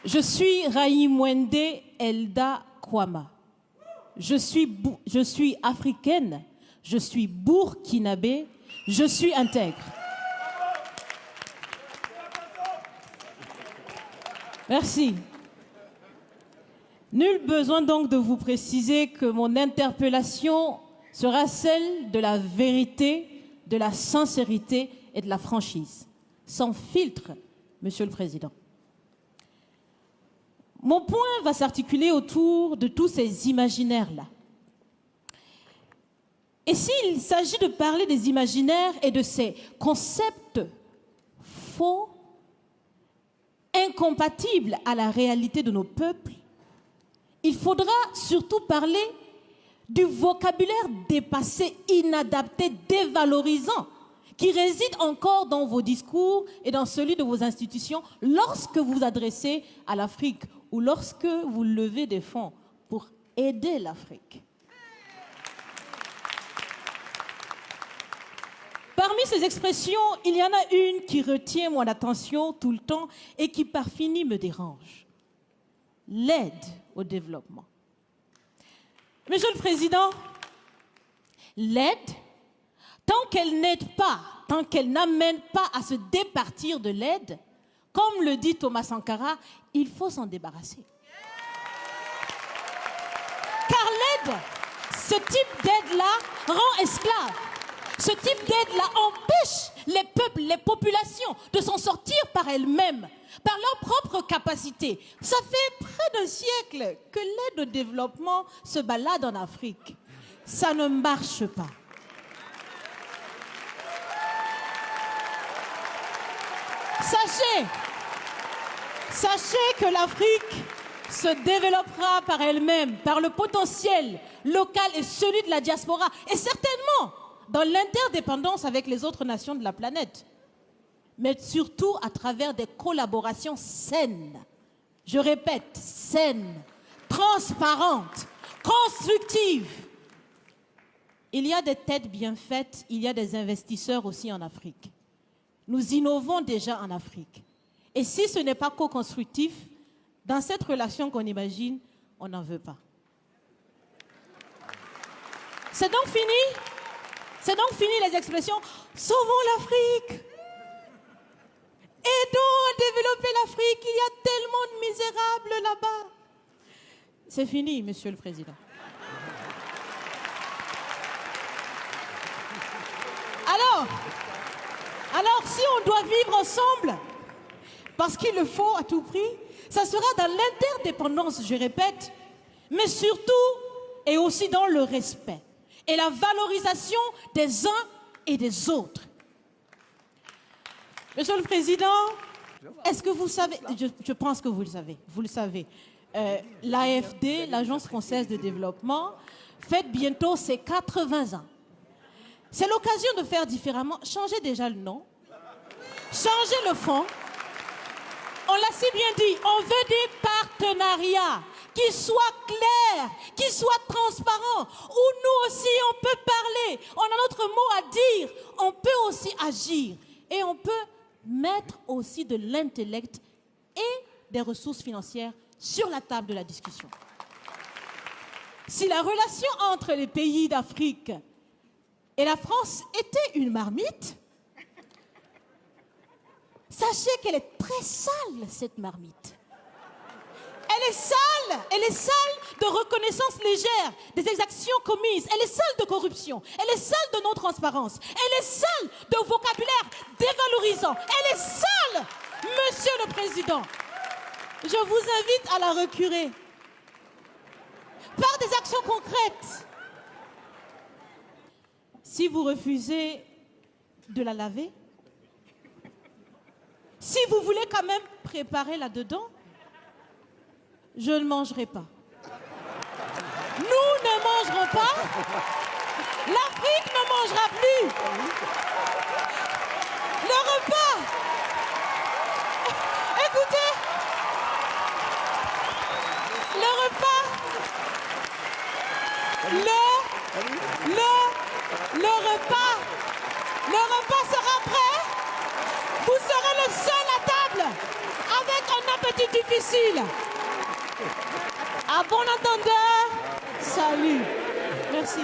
Je suis Raïmwende Elda Kwama. Je suis africaine, je suis burkinabé, je suis intègre. Merci. Nul besoin donc de vous préciser que mon interpellation sera celle de la vérité, de la sincérité et de la franchise. Sans filtre, Monsieur le Président. Mon point va s'articuler autour de tous ces imaginaires-là. Et s'il s'agit de parler des imaginaires et de ces concepts faux, incompatibles à la réalité de nos peuples, il faudra surtout parler du vocabulaire dépassé, inadapté, dévalorisant, qui réside encore dans vos discours et dans celui de vos institutions lorsque vous vous adressez à l'Afrique ou lorsque vous levez des fonds pour aider l'Afrique. Parmi ces expressions, il y en a une qui retient mon attention tout le temps et qui par fini me dérange. L'aide au développement. Monsieur le Président, l'aide, tant qu'elle n'aide pas, tant qu'elle n'amène pas à se départir de l'aide, comme le dit Thomas Sankara, il faut s'en débarrasser. Car l'aide, ce type d'aide-là rend esclave. Ce type d'aide-là empêche les peuples, les populations de s'en sortir par elles-mêmes, par leur propre capacité. Ça fait près d'un siècle que l'aide au développement se balade en Afrique. Ça ne marche pas. Sachez que l'Afrique se développera par elle-même, par le potentiel local et celui de la diaspora, et certainement dans l'interdépendance avec les autres nations de la planète, mais surtout à travers des collaborations saines. Je répète, saines, transparentes, constructives. Il y a des têtes bien faites, il y a des investisseurs aussi en Afrique. Nous innovons déjà en Afrique. Et si ce n'est pas co-constructif, dans cette relation qu'on imagine, on n'en veut pas. C'est donc fini? C'est donc fini les expressions « Sauvons l'Afrique !» Aidons à développer l'Afrique, il y a tellement de misérables là-bas. C'est fini, Monsieur le Président. Alors, si on doit vivre ensemble, parce qu'il le faut à tout prix, ça sera dans l'interdépendance, je répète, mais surtout et aussi dans le respect et la valorisation des uns et des autres. Monsieur le Président, est-ce que vous savez, je pense que vous le savez, l'AFD, l'Agence française de développement, fête bientôt ses 80 ans. C'est l'occasion de faire différemment. Changez déjà le nom, changez le fond. On l'a si bien dit, on veut des partenariats qui soient clairs, qui soient transparents, où nous aussi on peut parler, on a notre mot à dire, on peut aussi agir et on peut mettre aussi de l'intellect et des ressources financières sur la table de la discussion. Si la relation entre les pays d'Afrique et la France était une marmite, sachez qu'elle est très sale, cette marmite. Elle est sale de reconnaissance légère des exactions commises, elle est sale de corruption, elle est sale de non-transparence, elle est sale de vocabulaire dévalorisant, elle est sale, Monsieur le Président. Je vous invite à la recurer par des actions concrètes. Si vous refusez de la laver, si vous voulez quand même préparer là-dedans, je ne mangerai pas. Nous ne mangerons pas. L'Afrique ne mangera plus. Le repas. Écoutez. Le repas. Le repas sera prêt. Vous serez le seul à table avec un appétit partie difficile. À bon entendeur, salut. Merci.